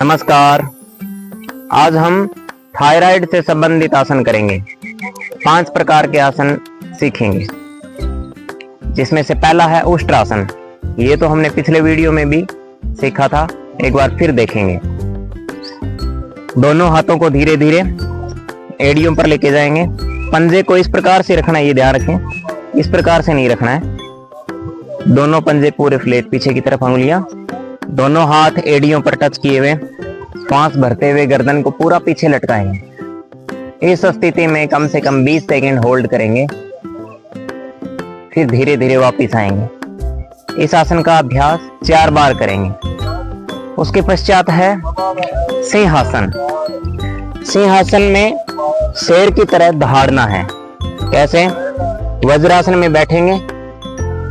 नमस्कार। आज हम थायराइड से संबंधित आसन करेंगे। 5 प्रकार के आसन सीखेंगे, जिसमें से पहला है उष्ट्रासन। ये तो हमने पिछले वीडियो में भी सीखा था, एक बार फिर देखेंगे। दोनों हाथों को धीरे धीरे एड़ियों पर लेके जाएंगे। पंजे को इस प्रकार से रखना है, ये ध्यान रखें, इस प्रकार से नहीं रखना है। दोनों पंजे पूरे फ्लैट, पीछे की तरफ अंगुलियां, दोनों हाथ एड़ियों पर टच किए हुए, सांस भरते हुए गर्दन को पूरा पीछे लटकाएंगे। इस स्थिति में कम से कम 20 सेकंड होल्ड करेंगे, फिर धीरे धीरे वापस आएंगे। इस आसन का अभ्यास 4 बार करेंगे। उसके पश्चात है सिंहासन। सिंहासन में शेर की तरह दहाड़ना है। कैसे? वज्रासन में बैठेंगे।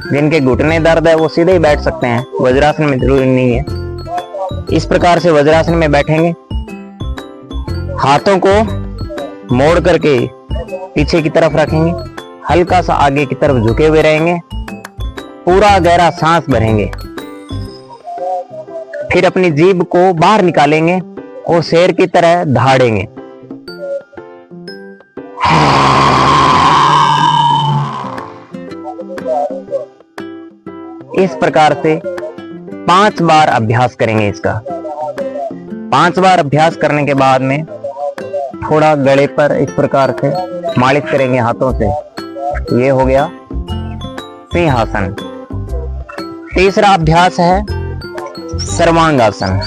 जिनके घुटने दर्द है वो सीधे ही बैठ सकते हैं, वज्रासन में जरूरी नहीं है। इस प्रकार से वज्रासन में बैठेंगे। हाथों को मोड़ करके पीछे की तरफ रखेंगे, हल्का सा आगे की तरफ झुके हुए रहेंगे, पूरा गहरा सांस भरेंगे। फिर अपनी जीभ को बाहर निकालेंगे और शेर की तरह दहाड़ेंगे। इस प्रकार से 5 बार अभ्यास करेंगे इसका। 5 बार अभ्यास करने के बाद में थोड़ा गले पर इस प्रकार से मालिश करेंगे हाथों से। ये हो गया सिंहासन। तीसरा अभ्यास है सर्वांगासन।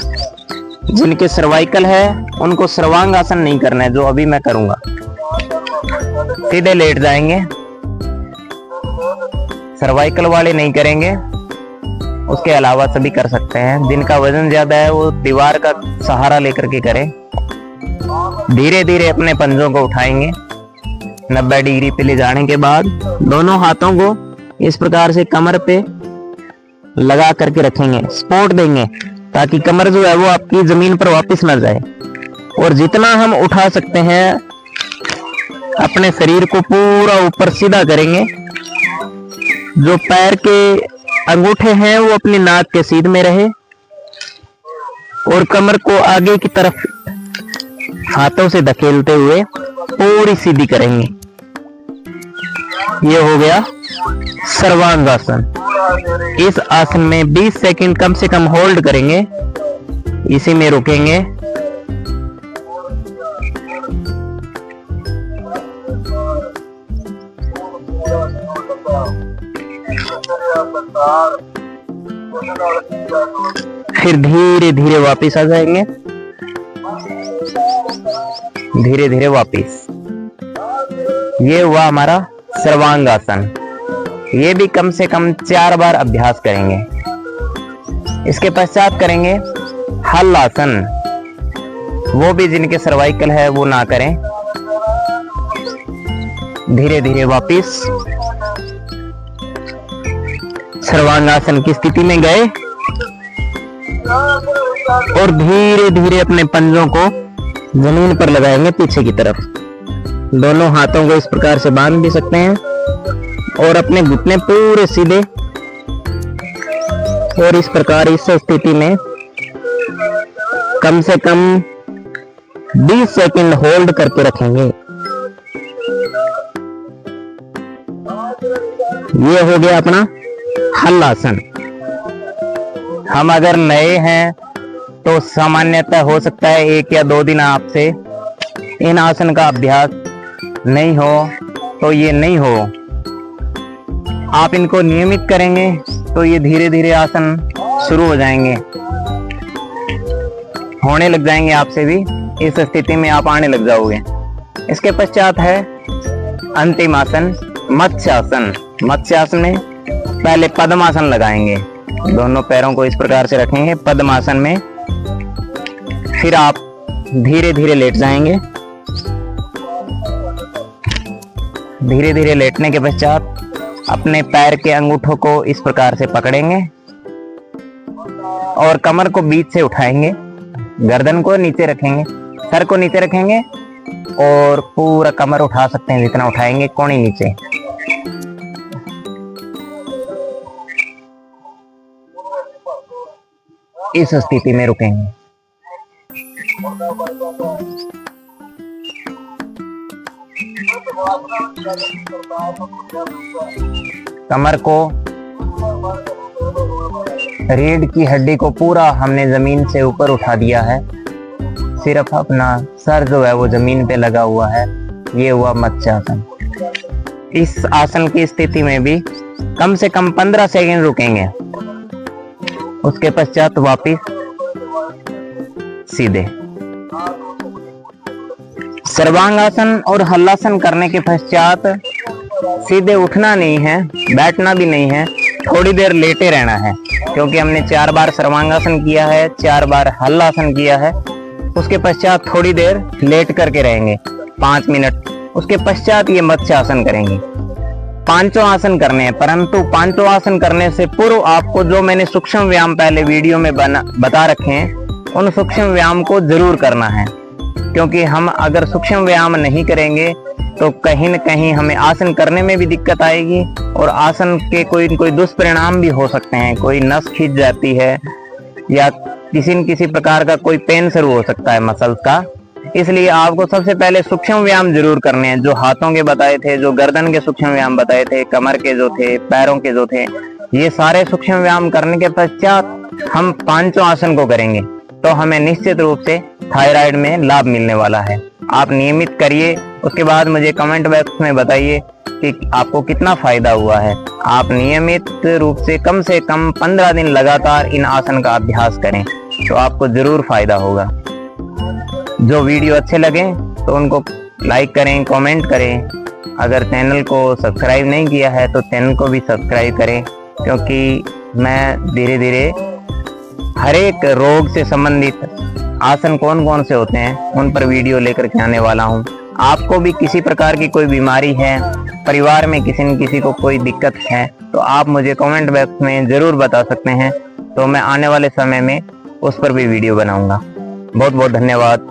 जिनके सर्वाइकल है उनको सर्वांगासन नहीं करना है, जो अभी मैं करूंगा। सीधे लेट जाएंगे, सर्वाइकल वाले नहीं करेंगे, उसके अलावा सभी कर सकते हैं। जिनका वजन ज्यादा है वो दीवार का सहारा लेकर के करें। धीरे धीरे अपने पंजों को उठाएंगे। 90 डिग्री पे ले जाने के बाद दोनों हाथों को इस प्रकार से कमर पे लगा करके रखेंगे, सपोर्ट देंगे, ताकि कमर जो है वो आपकी जमीन पर वापस न जाए। और जितना हम उठा सकते हैं अपने शरीर को पूरा ऊपर सीधा करेंगे। जो पैर के अंगूठे हैं वो अपनी नाक के सीध में रहे और कमर को आगे की तरफ हाथों से धकेलते हुए पूरी सीधी करेंगे। ये हो गया सर्वांगासन। इस आसन में 20 सेकंड कम से कम होल्ड करेंगे, इसी में रुकेंगे। फिर धीरे धीरे वापस आ जाएंगे, धीरे धीरे वापस। ये हुआ हमारा सर्वांगासन। ये भी कम से कम 4 बार अभ्यास करेंगे। इसके पश्चात करेंगे हलासन। वो भी जिनके सर्वाइकल है वो ना करें। धीरे धीरे वापस सर्वांगासन की स्थिति में गए और धीरे धीरे अपने पंजों को जमीन पर लगाएंगे पीछे की तरफ। दोनों हाथों को इस प्रकार से बांध भी सकते हैं और अपने घुटने पूरे सीधे। और इस प्रकार इस स्थिति में कम से कम 20 सेकंड होल्ड करके रखेंगे। ये हो गया अपना हलासन। हम अगर नए हैं तो सामान्यतः हो सकता है 1 या 2 दिन आपसे इन आसन का अभ्यास नहीं हो, तो ये नहीं हो। आप इनको नियमित करेंगे तो ये धीरे धीरे आसन शुरू हो जाएंगे, होने लग जाएंगे आपसे भी। इस स्थिति में आप आने लग जाओगे। इसके पश्चात है अंतिम आसन मत्स्यासन। मत्स्यासन में पहले पद्मासन लगाएंगे। दोनों पैरों को इस प्रकार से रखेंगे पद्मासन में। फिर आप धीरे धीरे लेट जाएंगे। धीरे धीरे लेटने के पश्चात अपने पैर के अंगूठों को इस प्रकार से पकड़ेंगे और कमर को बीच से उठाएंगे। गर्दन को नीचे रखेंगे, सर को नीचे रखेंगे और पूरा कमर उठा सकते हैं जितना उठाएंगे, कोहनी नीचे। इस स्थिति में रुकेंगे। कमर को, रीढ़ की हड्डी को पूरा हमने जमीन से ऊपर उठा दिया है। सिर्फ अपना सर जो है वो जमीन पे लगा हुआ है। ये हुआ मत्स्यासन। इस आसन की स्थिति में भी कम से कम 15 सेकंड रुकेंगे, उसके पश्चात वापिस सीधे। सर्वांगासन और हलासन करने के पश्चात सीधे उठना नहीं है, बैठना भी नहीं है, थोड़ी देर लेटे रहना है, क्योंकि हमने 4 बार सर्वांगासन किया है, 4 बार हलासन किया है। उसके पश्चात थोड़ी देर लेट करके रहेंगे 5 मिनट। उसके पश्चात ये मत्स्यासन करेंगे। 5 आसन करने हैं, परंतु 5 आसन करने से पूर्व आपको जो मैंने सूक्ष्म व्यायाम पहले वीडियो में बता रखे हैं, उन सूक्ष्म व्यायाम को जरूर करना है, क्योंकि हम अगर सूक्ष्म व्यायाम नहीं करेंगे तो कहीं न कहीं हमें आसन करने में भी दिक्कत आएगी और आसन के कोई दुष्परिणाम भी हो सकते हैं। कोई नस खींच जाती है या किसी न किसी प्रकार का कोई पेन शुरू हो सकता है मसल्स का। इसलिए आपको सबसे पहले सूक्ष्म व्यायाम जरूर करने हैं, जो हाथों के बताए थे, जो गर्दन के सूक्ष्म व्यायाम बताए थे, कमर के जो थे, पैरों के जो थे, ये सारे सूक्ष्म व्यायाम करने के पश्चात हम 5 आसन को करेंगे, तो हमें निश्चित रूप से थायराइड में लाभ मिलने वाला है। आप नियमित करिए, उसके बाद मुझे कमेंट बॉक्स में बताइए कि आपको कितना फायदा हुआ है। आप नियमित रूप से कम 15 दिन लगातार इन आसन का अभ्यास करें, तो आपको जरूर फायदा होगा। जो वीडियो अच्छे लगे तो उनको लाइक करें, कमेंट करें। अगर चैनल को सब्सक्राइब नहीं किया है तो चैनल को भी सब्सक्राइब करें, क्योंकि मैं धीरे धीरे हर एक रोग से संबंधित आसन कौन कौन से होते हैं उन पर वीडियो लेकर के आने वाला हूं। आपको भी किसी प्रकार की कोई बीमारी है, परिवार में किसी न किसी को कोई दिक्कत है, तो आप मुझे कमेंट बॉक्स में जरूर बता सकते हैं, तो मैं आने वाले समय में उस पर भी वीडियो बनाऊंगा। बहुत बहुत धन्यवाद।